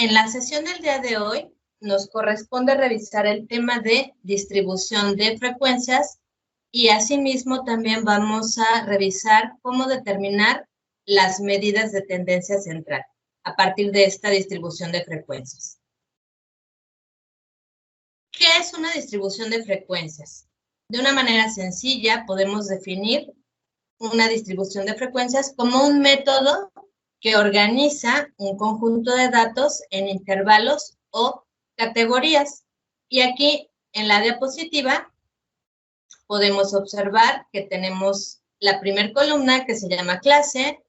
En la sesión del día de hoy nos corresponde revisar el tema de distribución de frecuencias y asimismo también vamos a revisar cómo determinar las medidas de tendencia central a partir de esta distribución de frecuencias. ¿Qué es una distribución de frecuencias? De una manera sencilla podemos definir una distribución de frecuencias como un método que organiza un conjunto de datos en intervalos o categorías. Y aquí en la diapositiva podemos observar que tenemos la primera columna que se llama clase,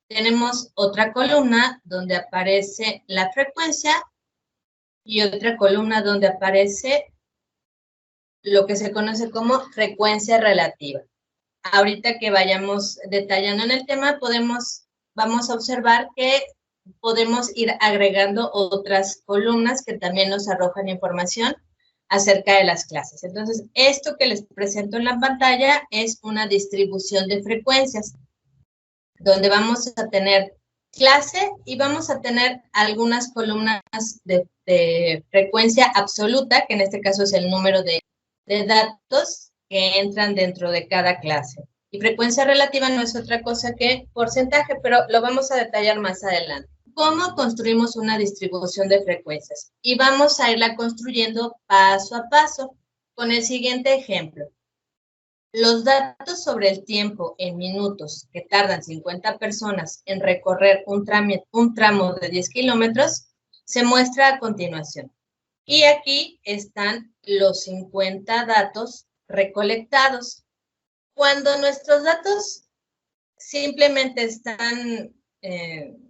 tenemos otra columna donde aparece la frecuencia y otra columna donde aparece lo que se conoce como frecuencia relativa. Ahorita que vayamos detallando en el tema, vamos a observar que podemos ir agregando otras columnas que también nos arrojan información acerca de las clases. Entonces, esto que les presento en la pantalla es una distribución de frecuencias, donde vamos a tener clase y vamos a tener algunas columnas de frecuencia absoluta, que en este caso es el número de datos que entran dentro de cada clase. Y frecuencia relativa no es otra cosa que porcentaje, pero lo vamos a detallar más adelante. ¿Cómo construimos una distribución de frecuencias? Y vamos a irla construyendo paso a paso con el siguiente ejemplo. Los datos sobre el tiempo en minutos que tardan 50 personas en recorrer un tramo de 10 kilómetros se muestra a continuación. Y aquí están los 50 datos recolectados. Cuando nuestros datos simplemente están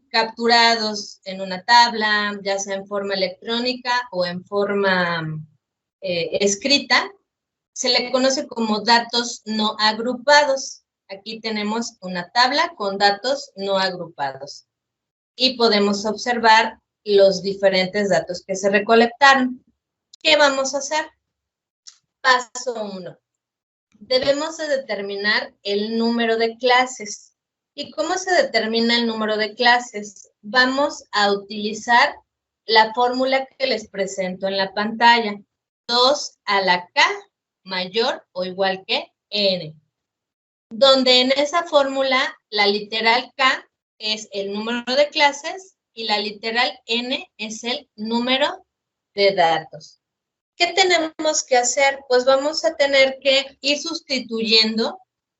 capturados en una tabla, ya sea en forma electrónica o en forma escrita, se le conoce como datos no agrupados. Aquí tenemos una tabla con datos no agrupados. Y podemos observar los diferentes datos que se recolectaron. ¿Qué vamos a hacer? Paso 1. Debemos de determinar el número de clases. ¿Y cómo se determina el número de clases? Vamos a utilizar la fórmula que les presento en la pantalla. 2 a la k mayor o igual que n. Donde en esa fórmula la literal k es el número de clases y la literal n es el número de datos. ¿Qué tenemos que hacer? Pues vamos a tener que ir sustituyendo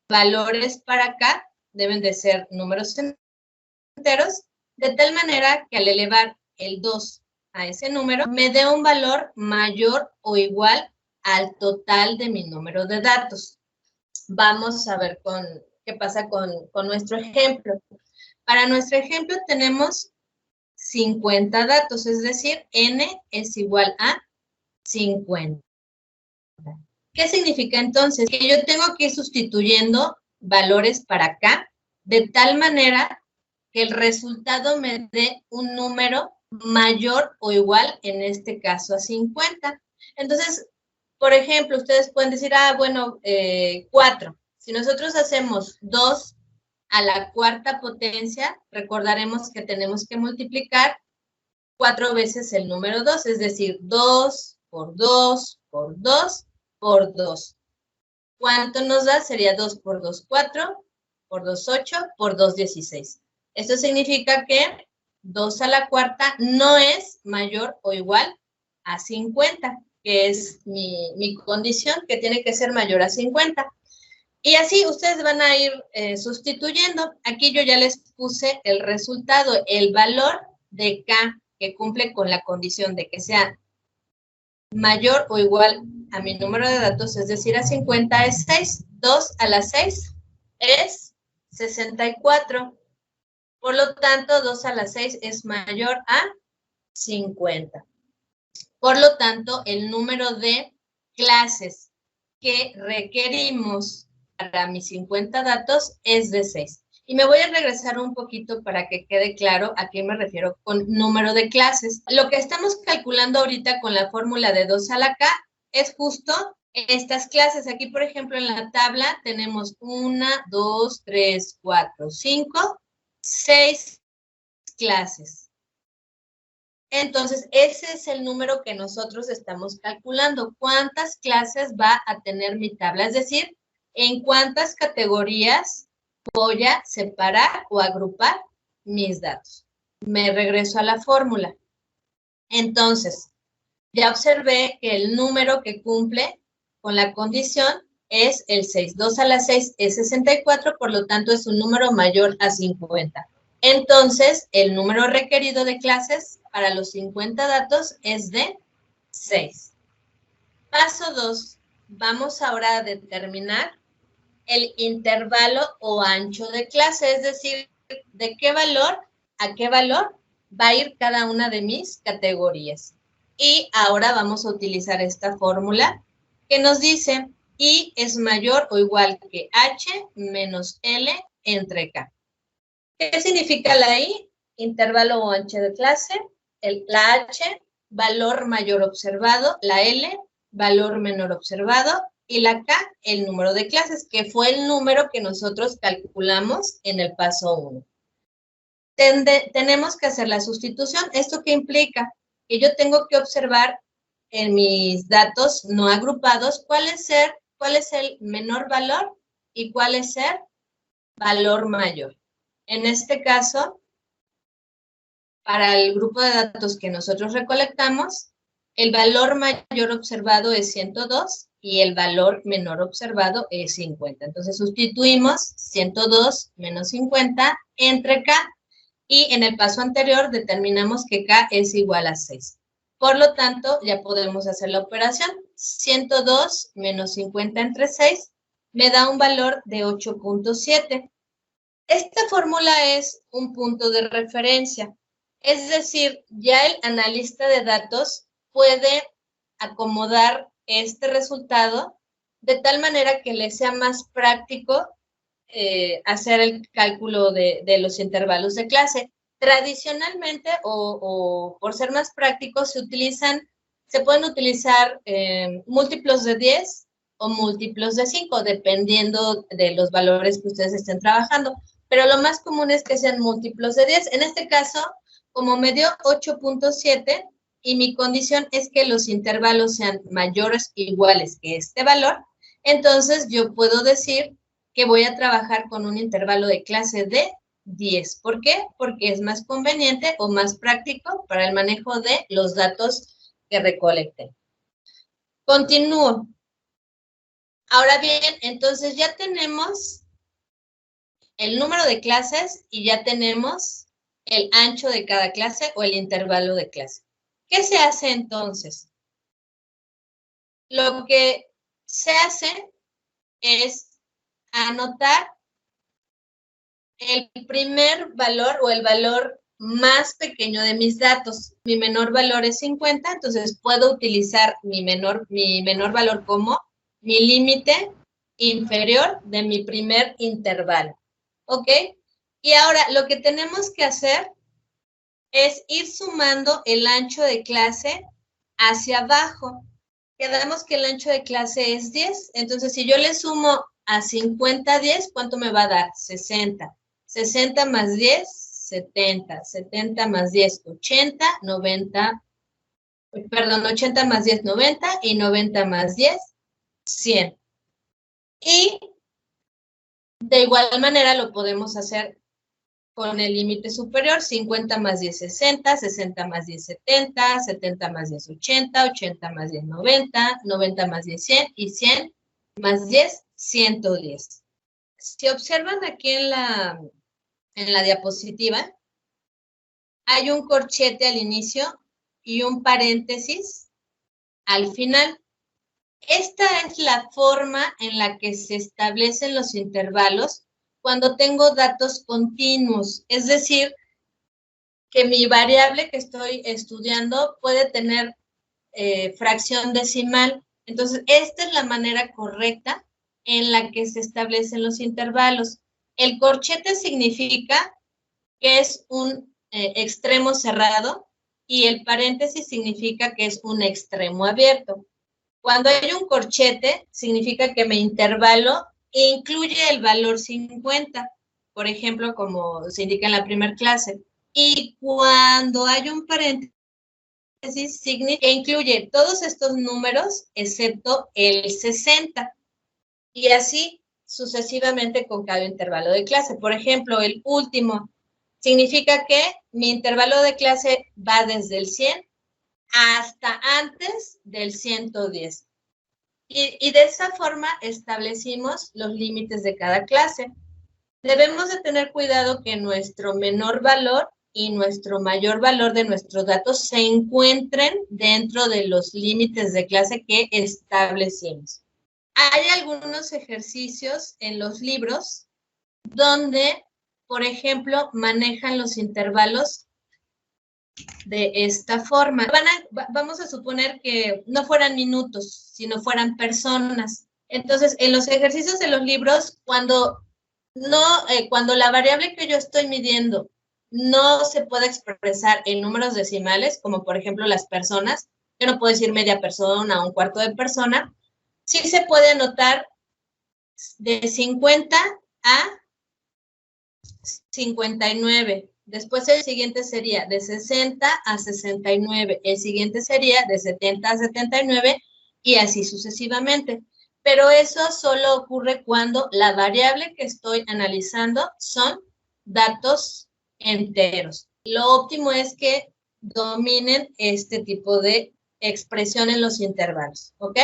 valores para acá, deben de ser números enteros, de tal manera que al elevar el 2 a ese número, me dé un valor mayor o igual al total de mi número de datos. Vamos a ver qué pasa con nuestro ejemplo. Para nuestro ejemplo tenemos 50 datos, es decir, n es igual a 50. ¿Qué significa entonces? Que yo tengo que ir sustituyendo valores para acá, de tal manera que el resultado me dé un número mayor o igual, en este caso, a 50. Entonces, por ejemplo, ustedes pueden decir, bueno, 4. Si nosotros hacemos 2 a la cuarta potencia, recordaremos que tenemos que multiplicar 4 veces el número 2, es decir, 2 por 2 por 2 por 2. ¿Cuánto nos da? Sería 2 por 2, 4, por 2, 8, por 2, 16. Esto significa que 2 a la cuarta no es mayor o igual a 50, que es mi condición, que tiene que ser mayor a 50. Y así ustedes van a ir sustituyendo. Aquí yo ya les puse el resultado, el valor de K, que cumple con la condición de que sea mayor o igual a mi número de datos, es decir, a 50 es 6. 2 a la 6 es 64. Por lo tanto, 2 a la 6 es mayor a 50. Por lo tanto, el número de clases que requerimos para mis 50 datos es de 6. Y me voy a regresar un poquito para que quede claro a qué me refiero con número de clases. Lo que estamos calculando ahorita con la fórmula de 2 a la k es justo estas clases. Aquí, por ejemplo, en la tabla tenemos 1, 2, 3, 4, 5, 6 clases. Entonces, ese es el número que nosotros estamos calculando. ¿Cuántas clases va a tener mi tabla? Es decir, en cuántas categorías voy a separar o agrupar mis datos. Me regreso a la fórmula. Entonces, ya observé que el número que cumple con la condición es el 6. 2 a la 6 es 64, por lo tanto es un número mayor a 50. Entonces, el número requerido de clases para los 50 datos es de 6. Paso 2. Vamos ahora a determinar el intervalo o ancho de clase, es decir, de qué valor a qué valor va a ir cada una de mis categorías. Y ahora vamos a utilizar esta fórmula que nos dice I es mayor o igual que H menos L entre K. ¿Qué significa la I? Intervalo o ancho de clase. La H, valor mayor observado. La L, valor menor observado. Y la K, el número de clases, que fue el número que nosotros calculamos en el paso 1. Tenemos que hacer la sustitución. ¿Esto qué implica? Que yo tengo que observar en mis datos no agrupados cuál es el menor valor y cuál es el valor mayor. En este caso, para el grupo de datos que nosotros recolectamos, el valor mayor observado es 102 y el valor menor observado es 50. Entonces, sustituimos 102 menos 50 entre K y en el paso anterior determinamos que K es igual a 6. Por lo tanto, ya podemos hacer la operación. 102 menos 50 entre 6 me da un valor de 8.7. Esta fórmula es un punto de referencia, es decir, ya el analista de datos puede acomodar este resultado de tal manera que le sea más práctico hacer el cálculo de los intervalos de clase. Tradicionalmente, o por ser más prácticos, se pueden utilizar múltiplos de 10 o múltiplos de 5, dependiendo de los valores que ustedes estén trabajando. Pero lo más común es que sean múltiplos de 10. En este caso, como me dio 8.7 y mi condición es que los intervalos sean mayores o iguales que este valor, entonces yo puedo decir que voy a trabajar con un intervalo de clase de 10. ¿Por qué? Porque es más conveniente o más práctico para el manejo de los datos que recolecten. Continúo. Ahora bien, entonces ya tenemos el número de clases y ya tenemos el ancho de cada clase o el intervalo de clase. ¿Qué se hace entonces? Lo que se hace es anotar el primer valor o el valor más pequeño de mis datos. Mi menor valor es 50, entonces puedo utilizar mi menor valor como mi límite inferior de mi primer intervalo. ¿Ok? Y ahora lo que tenemos que hacer es ir sumando el ancho de clase hacia abajo. Quedamos que el ancho de clase es 10, entonces si yo le sumo a 50 10, ¿cuánto me va a dar? 60. 60 más 10, 70. 70 más 10, 80. 90, perdón, 80 más 10, 90. Y 90 más 10, 100. Y de igual manera lo podemos hacer con el límite superior, 50 más 10, 60, 60 más 10, 70, 70 más 10, 80, 80 más 10, 90, 90 más 10, 100 y 100 más 10, 110. Si observan aquí en la diapositiva, hay un corchete al inicio y un paréntesis al final. Esta es la forma en la que se establecen los intervalos cuando tengo datos continuos, es decir, que mi variable que estoy estudiando puede tener fracción decimal. Entonces, esta es la manera correcta en la que se establecen los intervalos. El corchete significa que es un extremo cerrado y el paréntesis significa que es un extremo abierto. Cuando hay un corchete, significa que mi intervalo incluye el valor 50, por ejemplo, como se indica en la primera clase. Y cuando hay un paréntesis, que incluye todos estos números excepto el 60 y así sucesivamente con cada intervalo de clase. Por ejemplo, el último significa que mi intervalo de clase va desde el 100 hasta antes del 110. Y de esa forma establecimos los límites de cada clase. Debemos de tener cuidado que nuestro menor valor y nuestro mayor valor de nuestros datos se encuentren dentro de los límites de clase que establecimos. Hay algunos ejercicios en los libros donde, por ejemplo, manejan los intervalos de esta forma. Vamos a suponer que no fueran minutos, sino fueran personas. Entonces, en los ejercicios de los libros, cuando la variable que yo estoy midiendo no se puede expresar en números decimales, como por ejemplo las personas, yo no puedo decir media persona o un cuarto de persona, sí se puede anotar de 50 a 59. Después el siguiente sería de 60 a 69. El siguiente sería de 70 a 79 y así sucesivamente. Pero eso solo ocurre cuando la variable que estoy analizando son datos enteros. Lo óptimo es que dominen este tipo de expresión en los intervalos, ¿ok?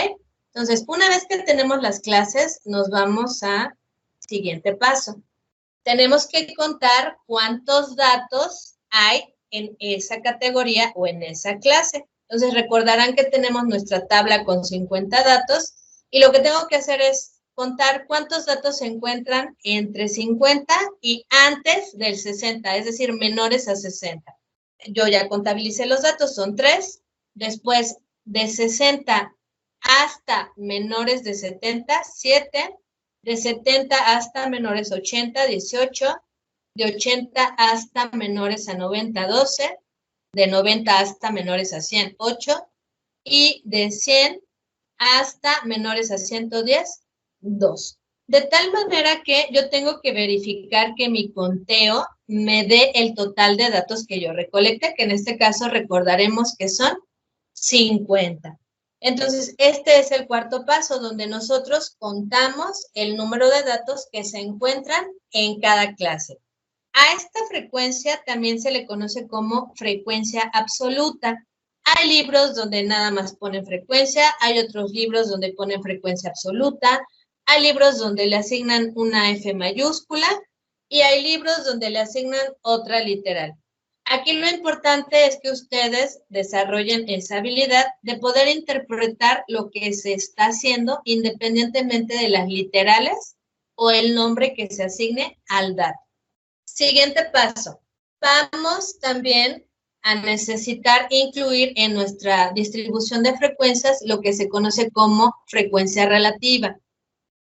Entonces, una vez que tenemos las clases, nos vamos al siguiente paso. Tenemos que contar cuántos datos hay en esa categoría o en esa clase. Entonces, recordarán que tenemos nuestra tabla con 50 datos y lo que tengo que hacer es contar cuántos datos se encuentran entre 50 y antes del 60, es decir, menores a 60. Yo ya contabilicé los datos, son 3. Después, de 60 hasta menores de 70, 7. De 70 hasta menores a 80, 18. De 80 hasta menores a 90, 12. De 90 hasta menores a 100, 8. Y de 100 hasta menores a 110, 2. De tal manera que yo tengo que verificar que mi conteo me dé el total de datos que yo recolecte, que en este caso recordaremos que son 50. Entonces, este es el cuarto paso, donde nosotros contamos el número de datos que se encuentran en cada clase. A esta frecuencia también se le conoce como frecuencia absoluta. Hay libros donde nada más ponen frecuencia, hay otros libros donde ponen frecuencia absoluta, hay libros donde le asignan una F mayúscula y hay libros donde le asignan otra literal. Aquí lo importante es que ustedes desarrollen esa habilidad de poder interpretar lo que se está haciendo independientemente de las literales o el nombre que se asigne al dato. Siguiente paso. Vamos también a necesitar incluir en nuestra distribución de frecuencias lo que se conoce como frecuencia relativa,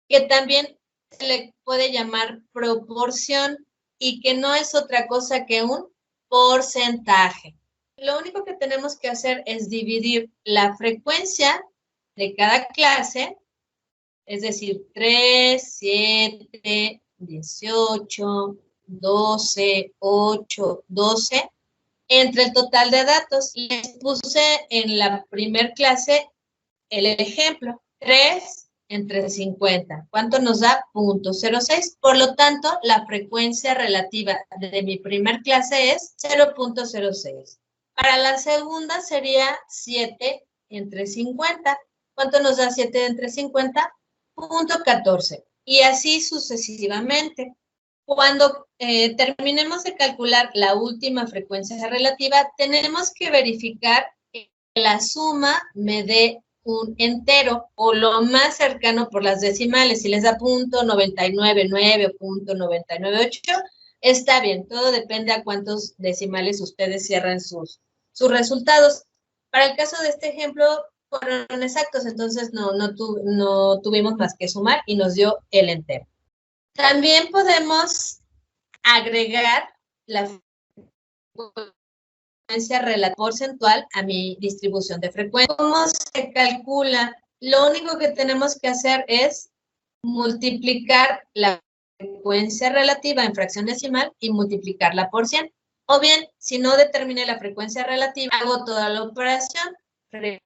que también se le puede llamar proporción y que no es otra cosa que un porcentaje. Lo único que tenemos que hacer es dividir la frecuencia de cada clase, es decir, 3, 7, 18, 12, 8, 12, entre el total de datos. Les puse en la primer clase el ejemplo, 3 entre 50. ¿Cuánto nos da? 0.06. Por lo tanto, la frecuencia relativa de mi primer clase es 0.06. Para la segunda sería 7 entre 50. ¿Cuánto nos da 7 entre 50? 0.14. Y así sucesivamente. Cuando terminemos de calcular la última frecuencia relativa, tenemos que verificar que la suma me dé un entero o lo más cercano por las decimales. Si les da 0.999 o 0.998, está bien. Todo depende a cuántos decimales ustedes cierran sus resultados. Para el caso de este ejemplo, fueron exactos, entonces no tuvimos más que sumar y nos dio el entero. También podemos agregar la frecuencia relativa porcentual a mi distribución de frecuencia. ¿Cómo se calcula? Lo único que tenemos que hacer es multiplicar la frecuencia relativa en fracción decimal y multiplicarla por 100. O bien, si no determiné la frecuencia relativa, hago toda la operación, frecuencia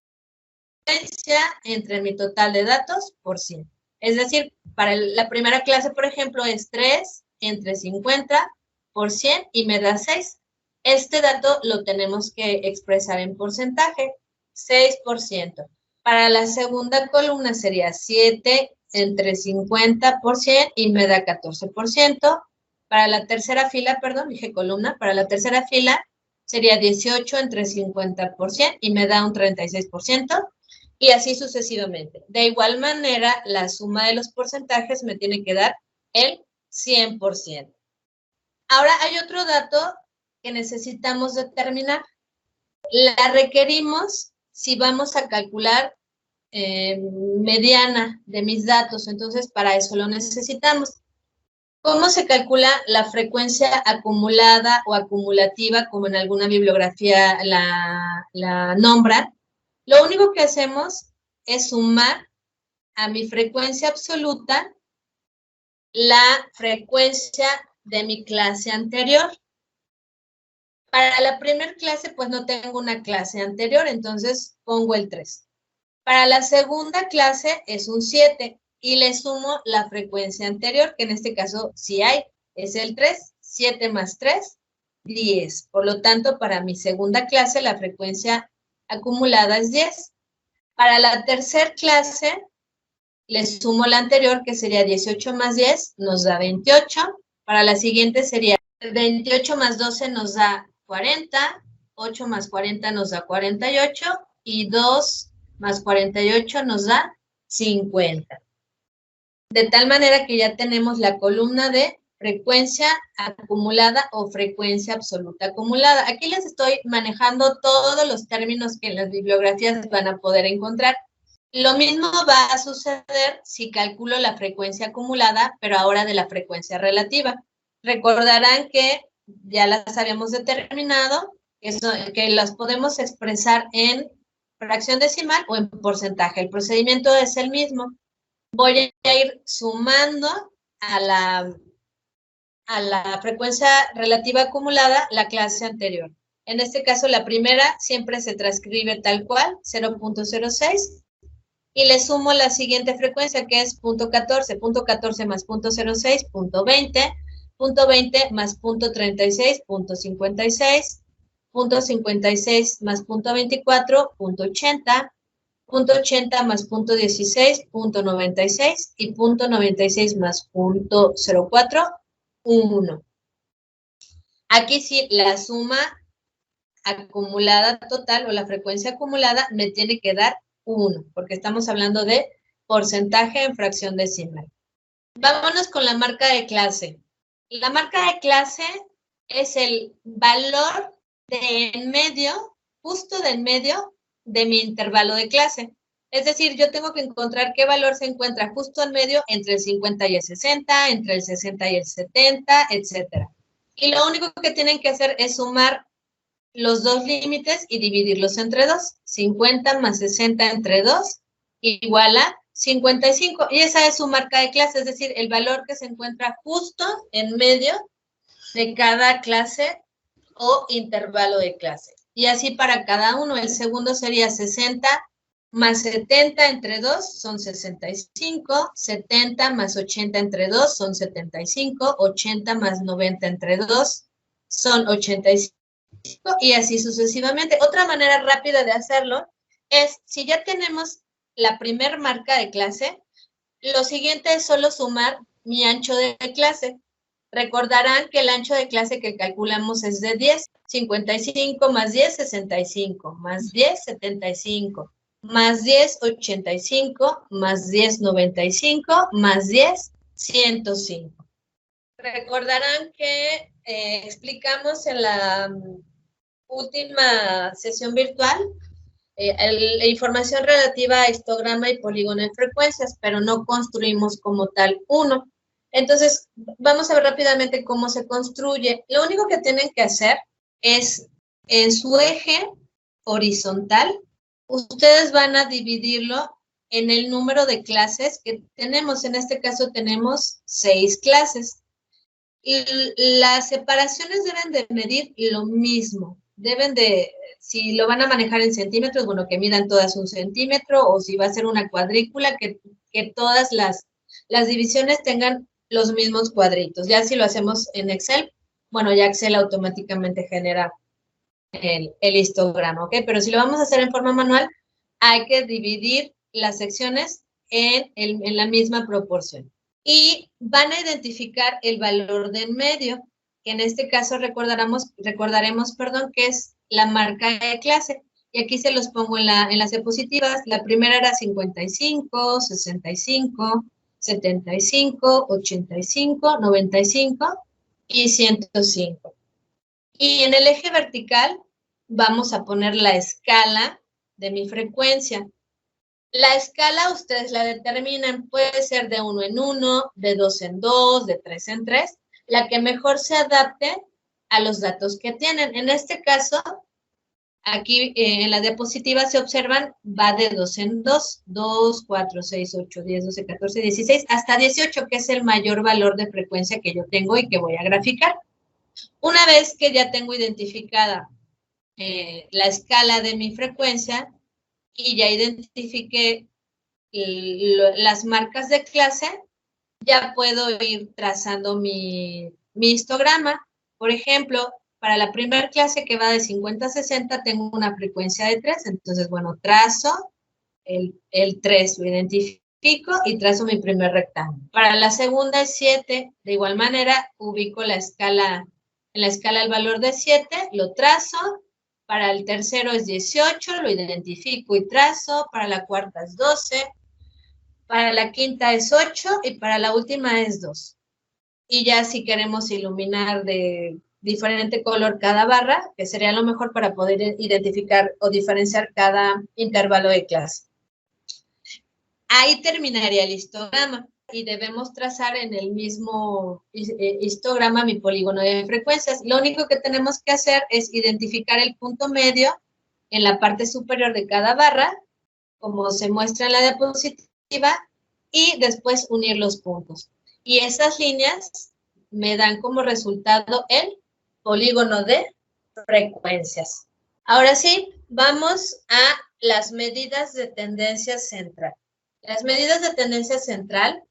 entre mi total de datos por 100. Es decir, para la primera clase, por ejemplo, es 3 entre 50 por 100 y me da 6. Este dato lo tenemos que expresar en porcentaje, 6%. Para la segunda columna sería 7 entre 50 por 100 y me da 14%. Para la tercera fila, perdón, dije columna, para la tercera fila sería 18 entre 50 por 100 y me da un 36%. Y así sucesivamente. De igual manera, la suma de los porcentajes me tiene que dar el 100%. Ahora hay otro dato que necesitamos determinar. La requerimos si vamos a calcular mediana de mis datos, entonces para eso lo necesitamos. ¿Cómo se calcula la frecuencia acumulada o acumulativa, como en alguna bibliografía la nombran? Lo único que hacemos es sumar a mi frecuencia absoluta la frecuencia de mi clase anterior. Para la primera clase, pues no tengo una clase anterior, entonces pongo el 3. Para la segunda clase es un 7 y le sumo la frecuencia anterior, que en este caso sí hay, es el 3, 7 más 3, 10. Por lo tanto, para mi segunda clase la frecuencia acumulada es 10. Para la tercera clase le sumo la anterior, que sería 18 más 10, nos da 28. Para la siguiente sería 28 más 12 nos da 40, 8 más 40 nos da 48 y 2 más 48 nos da 50. De tal manera que ya tenemos la columna de frecuencia acumulada o frecuencia absoluta acumulada. Aquí les estoy manejando todos los términos que en las bibliografías van a poder encontrar. Lo mismo va a suceder si calculo la frecuencia acumulada, pero ahora de la frecuencia relativa. Recordarán que ya las habíamos determinado, que las podemos expresar en fracción decimal o en porcentaje. El procedimiento es el mismo. Voy a ir sumando a la frecuencia relativa acumulada la clase anterior. En este caso, la primera siempre se transcribe tal cual, 0.06, y le sumo la siguiente frecuencia, que es 0.14, 0.14 más 0.06, 0.20, 0.20 más 0.36, 0.56, 0.56 más 0.24, 0.80, 0.80 más 0.16, 0.96 y 0.96 más 0.04, 1. Aquí sí, la suma acumulada total o la frecuencia acumulada me tiene que dar 1, porque estamos hablando de porcentaje en fracción decimal. Vámonos con la marca de clase. La marca de clase es el valor de en medio, justo de en medio de mi intervalo de clase. Es decir, yo tengo que encontrar qué valor se encuentra justo en medio entre el 50 y el 60, entre el 60 y el 70, etc. Y lo único que tienen que hacer es sumar los dos límites y dividirlos entre 2. 50 más 60 entre 2 igual a 55. Y esa es su marca de clase, es decir, el valor que se encuentra justo en medio de cada clase o intervalo de clase. Y así para cada uno. El segundo sería 60 más 70 entre 2 son 65, 70 más 80 entre 2 son 75, 80 más 90 entre 2 son 85 y así sucesivamente. Otra manera rápida de hacerlo es, si ya tenemos la primer marca de clase, lo siguiente es solo sumar mi ancho de clase. Recordarán que el ancho de clase que calculamos es de 10. 55 más 10, 65. Más 10, 75. Más 10, 85. Más 10, 95. Más 10, 105. Recordarán que explicamos en la última sesión virtual la información relativa a histograma y polígono de frecuencias, pero no construimos como tal uno. Entonces, vamos a ver rápidamente cómo se construye. Lo único que tienen que hacer es, en su eje horizontal, ustedes van a dividirlo en el número de clases que tenemos. En este caso tenemos 6 clases. Y las separaciones deben de medir lo mismo. Deben de, si lo van a manejar en centímetros, bueno, que midan todas 1 centímetro, o si va a ser una cuadrícula, que todas las divisiones tengan los mismos cuadritos. Ya si lo hacemos en Excel, bueno, ya Excel automáticamente genera el histograma, ¿ok? Pero si lo vamos a hacer en forma manual, hay que dividir las secciones en la misma proporción. Y van a identificar el valor de en medio, que en este caso recordaremos, que es la marca de clase. Y aquí se los pongo en las diapositivas. La primera era 55, 65, 75, 85, 95 y 105. Y en el eje vertical vamos a poner la escala de mi frecuencia. La escala ustedes la determinan, puede ser de 1 en 1, de 2 en 2, de 3 en 3, la que mejor se adapte a los datos que tienen. En este caso, aquí en la diapositiva se observan, va de 2 en 2, 2, 4, 6, 8, 10, 12, 14, 16, hasta 18, que es el mayor valor de frecuencia que yo tengo y que voy a graficar. Una vez que ya tengo identificada la escala de mi frecuencia, y ya identifiqué las marcas de clase, ya puedo ir trazando mi histograma. Por ejemplo, para la primera clase que va de 50 a 60, tengo una frecuencia de 3, entonces, bueno, trazo el 3, lo identifico y trazo mi primer rectángulo. Para la segunda es 7, de igual manera, ubico la escala, en la escala el valor de 7, lo trazo. Para el tercero es 18, lo identifico y trazo. Para la cuarta es 12. Para la quinta es 8 y para la última es 2. Y ya si queremos iluminar de diferente color cada barra, que sería lo mejor para poder identificar o diferenciar cada intervalo de clase. Ahí terminaría el histograma y debemos trazar en el mismo histograma mi polígono de frecuencias. Lo único que tenemos que hacer es identificar el punto medio en la parte superior de cada barra, como se muestra en la diapositiva, y después unir los puntos. Y esas líneas me dan como resultado el polígono de frecuencias. Ahora sí, vamos a las medidas de tendencia central. Las medidas de tendencia central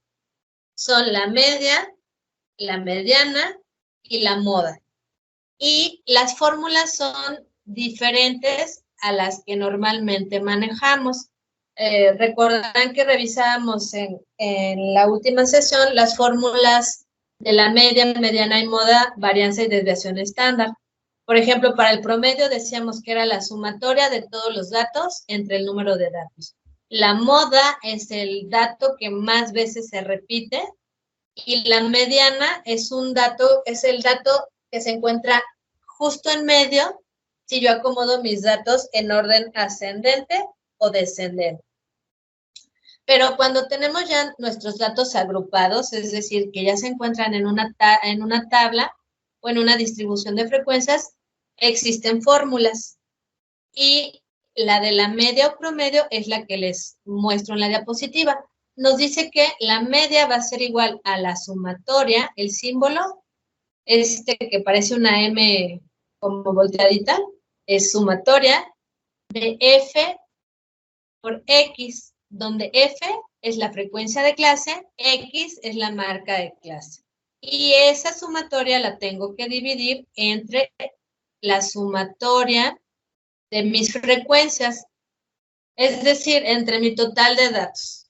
son la media, la mediana y la moda. Y las fórmulas son diferentes a las que normalmente manejamos. Recordarán que revisábamos en la última sesión las fórmulas de la media, mediana y moda, varianza y desviación estándar. Por ejemplo, para el promedio decíamos que era la sumatoria de todos los datos entre el número de datos. La moda es el dato que más veces se repite y la mediana es el dato que se encuentra justo en medio si yo acomodo mis datos en orden ascendente o descendente. Pero cuando tenemos ya nuestros datos agrupados, es decir, que ya se encuentran en una tabla o en una distribución de frecuencias, existen fórmulas. Y la de la media o promedio es la que les muestro en la diapositiva. Nos dice que la media va a ser igual a la sumatoria, el símbolo, que parece una M como volteadita, es sumatoria de F por X, donde F es la frecuencia de clase, X es la marca de clase. Y esa sumatoria la tengo que dividir entre la sumatoria de mis frecuencias, es decir, entre mi total de datos.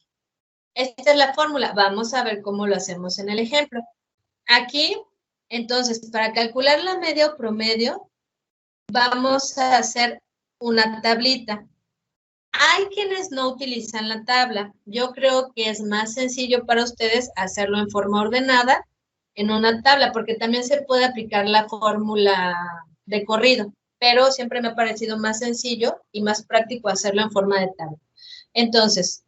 Esta es la fórmula. Vamos a ver cómo lo hacemos en el ejemplo. Aquí, entonces, para calcular la media o promedio, vamos a hacer una tablita. Hay quienes no utilizan la tabla. Yo creo que es más sencillo para ustedes hacerlo en forma ordenada en una tabla, porque también se puede aplicar la fórmula de corrido, pero siempre me ha parecido más sencillo y más práctico hacerlo en forma de tabla. Entonces,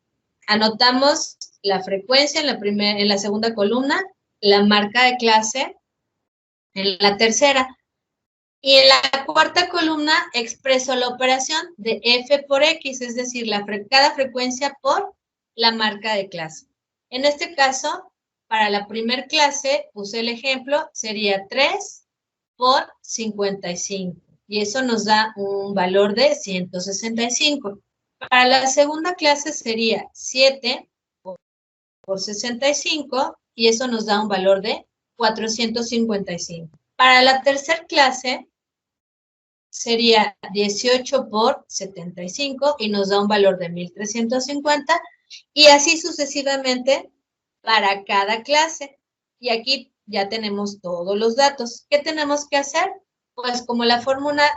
anotamos la frecuencia en la segunda columna, la marca de clase en la tercera. Y en la cuarta columna expreso la operación de F por X, es decir, cada frecuencia por la marca de clase. En este caso, para la primer clase, puse el ejemplo, sería 3 por 55. Y eso nos da un valor de 165. Para la segunda clase sería 7 por 65 y eso nos da un valor de 455. Para la tercera clase sería 18 por 75 y nos da un valor de 1350 y así sucesivamente para cada clase. Y aquí ya tenemos todos los datos. ¿Qué tenemos que hacer? Pues como la fórmula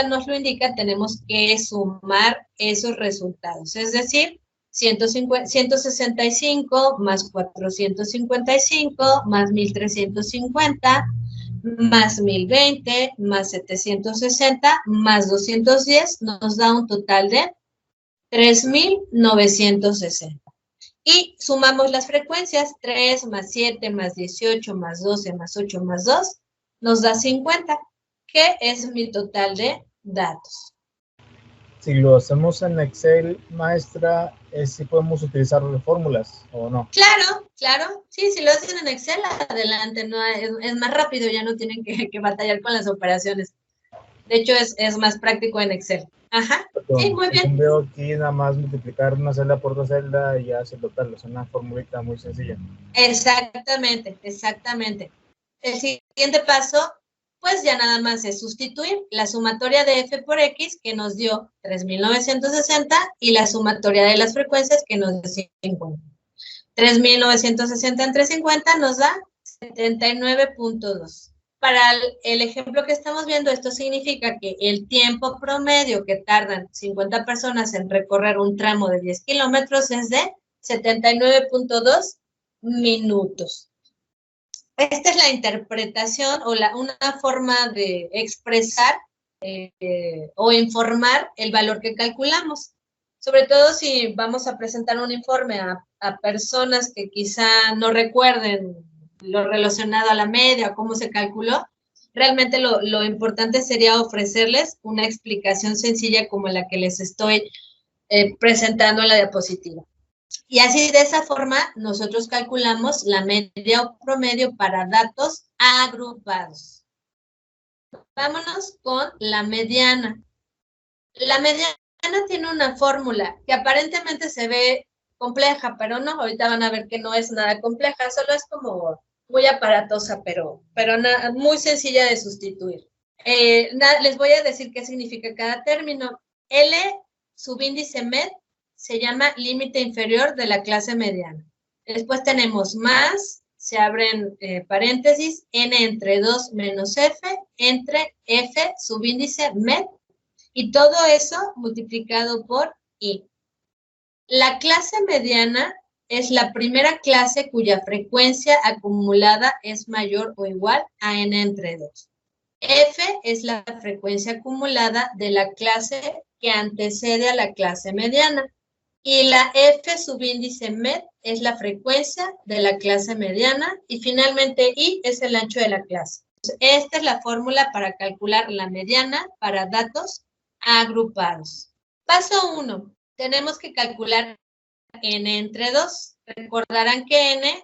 nos lo indica, tenemos que sumar esos resultados. Es decir, 165 más 455 más 1350 más 1020 más 760 más 210 nos da un total de 3960. Y sumamos las frecuencias, 3 más 7 más 18 más 12 más 8 más 2, nos da 50, que es mi total de datos. Si lo hacemos en Excel, maestra, ¿sí podemos utilizar fórmulas o no? Claro, claro. Sí, si lo hacen en Excel, adelante, no, es más rápido, ya no tienen que batallar con las operaciones. De hecho, es más práctico en Excel. Ajá, sí, muy bien. Veo aquí nada más multiplicar una celda por otra celda y ya hace el total, es una formulita muy sencilla. Exactamente, exactamente. El siguiente paso, pues ya nada más es sustituir la sumatoria de f por x que nos dio 3960 y la sumatoria de las frecuencias que nos dio 50. 3960 entre 50 nos da 79.2. Para el ejemplo que estamos viendo, esto significa que el tiempo promedio que tardan 50 personas en recorrer un tramo de 10 kilómetros es de 79.2 minutos. Esta es la interpretación o una forma de expresar o informar el valor que calculamos. Sobre todo si vamos a presentar un informe a personas que quizá no recuerden lo relacionado a la media o cómo se calculó, realmente lo importante sería ofrecerles una explicación sencilla como la que les estoy presentando en la diapositiva. Y así de esa forma nosotros calculamos la media o promedio para datos agrupados. Vámonos con la mediana. La mediana tiene una fórmula que aparentemente se ve compleja, pero no, ahorita van a ver que no es nada compleja, solo es como muy aparatosa, pero muy sencilla de sustituir. Les voy a decir qué significa cada término. L, subíndice med, se llama límite inferior de la clase mediana. Después tenemos más, se abren paréntesis, n entre 2 menos f, entre f, subíndice med, y todo eso multiplicado por i. La clase mediana es la primera clase cuya frecuencia acumulada es mayor o igual a n entre 2. F es la frecuencia acumulada de la clase que antecede a la clase mediana. Y la F subíndice med es la frecuencia de la clase mediana. Y finalmente I es el ancho de la clase. Esta es la fórmula para calcular la mediana para datos agrupados. Paso 1. Tenemos que calcular n entre 2. Recordarán que n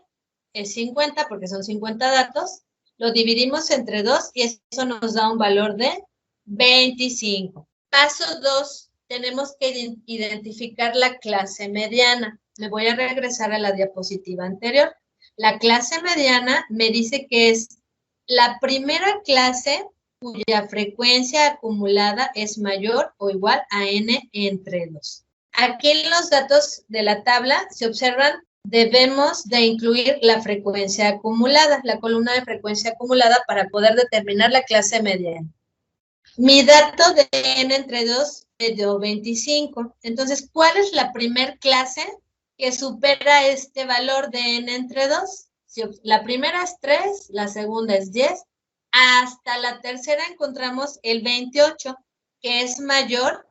es 50 porque son 50 datos. Lo dividimos entre 2 y eso nos da un valor de 25. Paso 2. Tenemos que identificar la clase mediana. Me voy a regresar a la diapositiva anterior. La clase mediana me dice que es la primera clase cuya frecuencia acumulada es mayor o igual a n entre 2. Aquí en los datos de la tabla se observan, debemos de incluir la frecuencia acumulada, la columna de frecuencia acumulada para poder determinar la clase mediana. Mi dato de n entre 2 me dio 25. Entonces, ¿cuál es la primer clase que supera este valor de n entre 2? Si la primera es 3, la segunda es 10, hasta la tercera encontramos el 28, que es mayor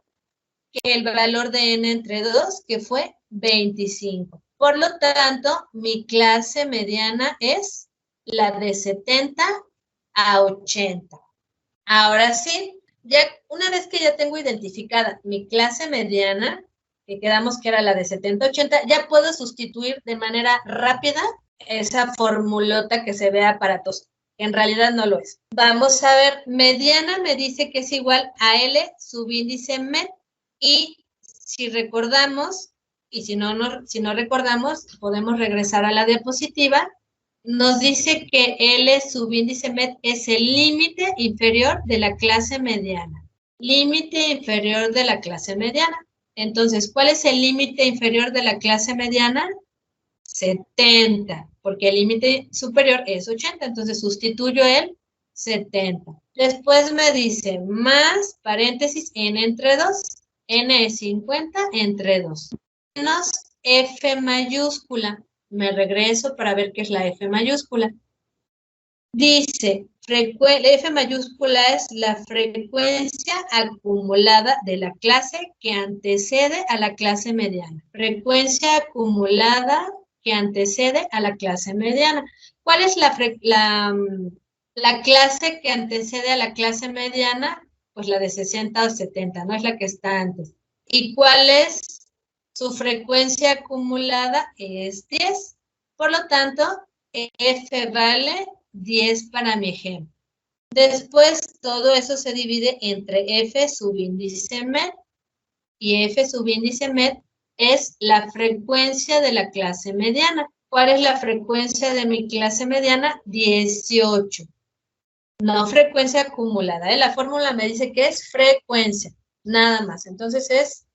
que el valor de n entre 2, que fue 25. Por lo tanto, mi clase mediana es la de 70 a 80. Ahora sí, ya una vez que ya tengo identificada mi clase mediana, que quedamos que era la de 70 a 80, ya puedo sustituir de manera rápida esa formulota que se ve aparatosa. En realidad no lo es. Vamos a ver, mediana me dice que es igual a L subíndice MED. Y si recordamos, y si no recordamos, podemos regresar a la diapositiva. Nos dice que L subíndice MED es el límite inferior de la clase mediana. Límite inferior de la clase mediana. Entonces, ¿cuál es el límite inferior de la clase mediana? 70, porque el límite superior es 80, entonces sustituyo el 70. Después me dice más, paréntesis, n entre 2, n es 50 entre 2, menos F mayúscula. Me regreso para ver qué es la F mayúscula. Dice, F mayúscula es la frecuencia acumulada de la clase que antecede a la clase mediana. Frecuencia acumulada que antecede a la clase mediana. ¿Cuál es la clase que antecede a la clase mediana? Pues la de 60 o 70, no es la que está antes. ¿Y cuál es su frecuencia acumulada? Es 10. Por lo tanto, F vale 10 para mi ejemplo. Después, todo eso se divide entre F subíndice MED. Y F subíndice MED es la frecuencia de la clase mediana. ¿Cuál es la frecuencia de mi clase mediana? 18. No frecuencia acumulada. La fórmula me dice que es frecuencia, nada más. Entonces es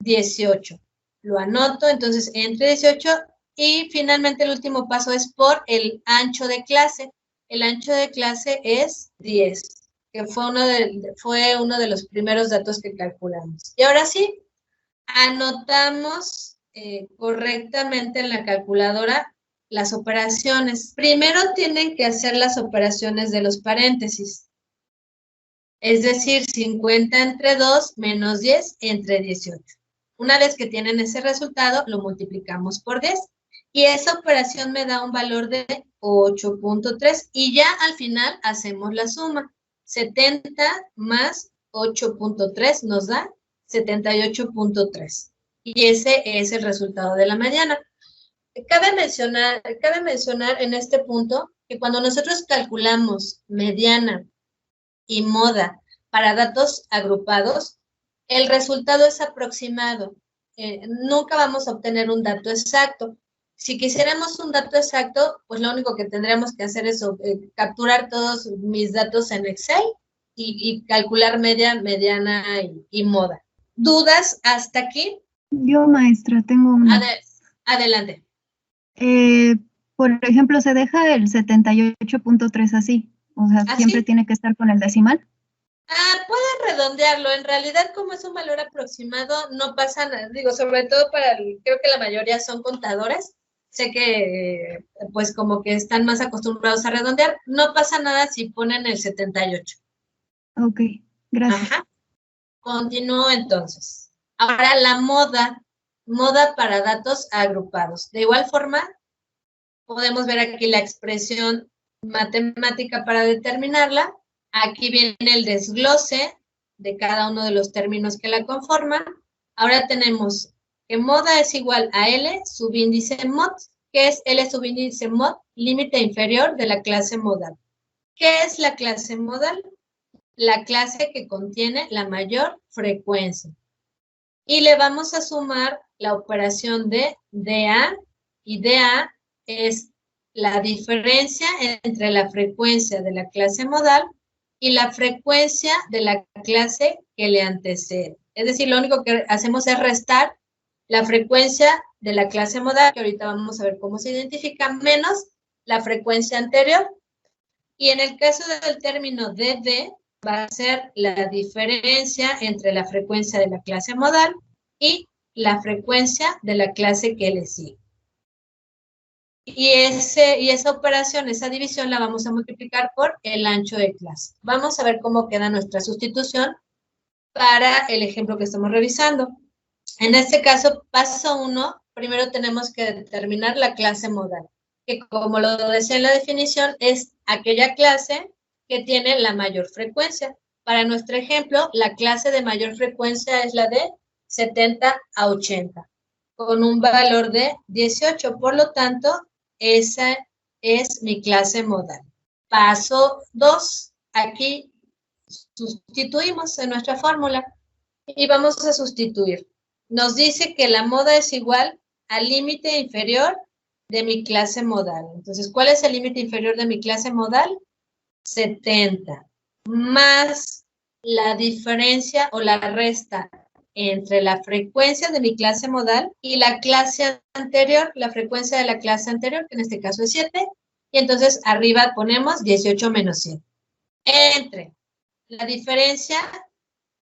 18. Lo anoto, entonces entre 18 y finalmente el último paso es por el ancho de clase. El ancho de clase es 10, que fue uno de los primeros datos que calculamos. Y ahora sí, anotamos correctamente en la calculadora las operaciones. Primero tienen que hacer las operaciones de los paréntesis. Es decir, 50 entre 2 menos 10 entre 18. Una vez que tienen ese resultado, lo multiplicamos por 10. Y esa operación me da un valor de 8.3. Y ya al final hacemos la suma. 70 más 8.3 nos da 78.3. Y ese es el resultado de la mediana. Cabe mencionar en este punto que cuando nosotros calculamos mediana y moda para datos agrupados, el resultado es aproximado. Nunca vamos a obtener un dato exacto. Si quisiéramos un dato exacto, pues lo único que tendríamos que hacer es capturar todos mis datos en Excel y calcular media, mediana y moda. ¿Dudas hasta aquí? Yo, maestra, tengo una. Adelante. Por ejemplo, se deja el 78.3 así. O sea, ¿Ah, siempre sí? tiene que estar con el decimal. Puede redondearlo. En realidad, como es un valor aproximado, no pasa nada. Digo, sobre todo creo que la mayoría son contadores. Sé que, pues, como que están más acostumbrados a redondear. No pasa nada si ponen el 78. Ok, gracias. Ajá. Continúo entonces. Ahora la moda para datos agrupados. De igual forma, podemos ver aquí la expresión matemática para determinarla. Aquí viene el desglose de cada uno de los términos que la conforman. Ahora tenemos que moda es igual a L subíndice mod, que es L subíndice mod, límite inferior de la clase modal. ¿Qué es la clase modal? La clase que contiene la mayor frecuencia. Y le vamos a sumar la operación de DA, y DA es la diferencia entre la frecuencia de la clase modal y la frecuencia de la clase que le antecede. Es decir, lo único que hacemos es restar la frecuencia de la clase modal, que ahorita vamos a ver cómo se identifica, menos la frecuencia anterior. Y en el caso del término DD, va a ser la diferencia entre la frecuencia de la clase modal y la frecuencia de la clase que le sigue. Y esa operación, esa división, la vamos a multiplicar por el ancho de clase. Vamos a ver cómo queda nuestra sustitución para el ejemplo que estamos revisando. En este caso, paso 1, primero tenemos que determinar la clase modal, que como lo decía en la definición, es aquella clase que tiene la mayor frecuencia. Para nuestro ejemplo, la clase de mayor frecuencia es la de 70 a 80, con un valor de 18. Por lo tanto, esa es mi clase modal. Paso 2, aquí sustituimos en nuestra fórmula y vamos a sustituir. Nos dice que la moda es igual al límite inferior de mi clase modal. Entonces, ¿cuál es el límite inferior de mi clase modal? 70, más la diferencia o la resta entre la frecuencia de mi clase modal y la clase anterior, la frecuencia de la clase anterior, que en este caso es 7, y entonces arriba ponemos 18 menos 7. Entre la diferencia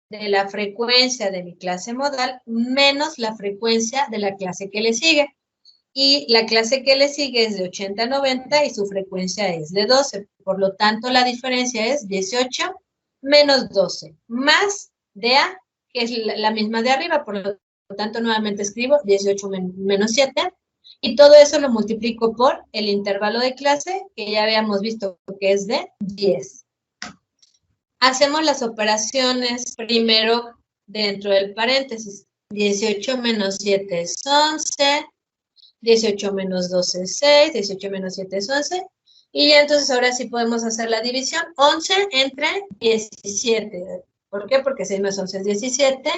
de la frecuencia de mi clase modal menos la frecuencia de la clase que le sigue. Y la clase que le sigue es de 80 a 90 y su frecuencia es de 12. Por lo tanto, la diferencia es 18 menos 12, más de A, que es la misma de arriba. Por lo tanto, nuevamente escribo 18 menos 7. Y todo eso lo multiplico por el intervalo de clase, que ya habíamos visto que es de 10. Hacemos las operaciones primero dentro del paréntesis. 18 menos 7 es 11. 18 menos 12 es 6, 18 menos 7 es 11. Y ya entonces ahora sí podemos hacer la división. 11 entre 17. ¿Por qué? Porque 6 más 11 es 17.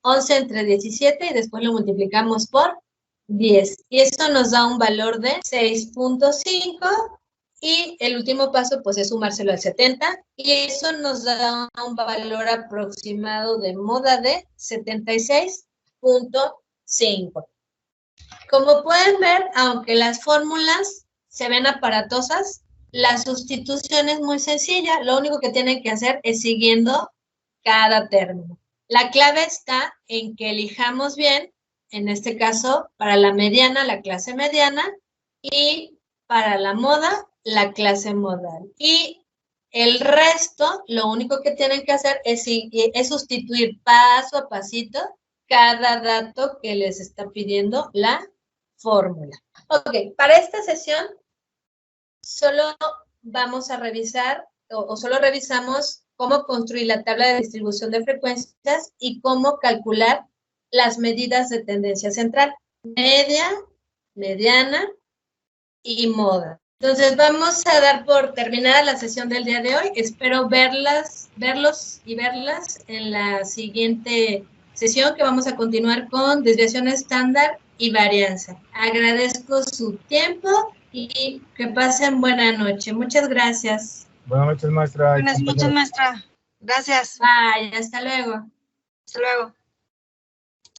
11 entre 17 y después lo multiplicamos por 10. Y eso nos da un valor de 6.5. Y el último paso pues es sumárselo al 70. Y eso nos da un valor aproximado de moda de 76.5. Como pueden ver, aunque las fórmulas se ven aparatosas, la sustitución es muy sencilla. Lo único que tienen que hacer es siguiendo cada término. La clave está en que elijamos bien, en este caso, para la mediana, la clase mediana, y para la moda, la clase modal. Y el resto, lo único que tienen que hacer es sustituir paso a pasito cada dato que les está pidiendo la fórmula. Ok, para esta sesión solo vamos a revisar o solo revisamos cómo construir la tabla de distribución de frecuencias y cómo calcular las medidas de tendencia central, media, mediana y moda. Entonces vamos a dar por terminada la sesión del día de hoy. Espero verlos y verlas en la siguiente sesión, que vamos a continuar con desviación estándar y varianza. Agradezco su tiempo y que pasen buena noche. Muchas gracias. Buenas noches, maestra. Buenas noches, maestra. Gracias. Bye, hasta luego. Hasta luego.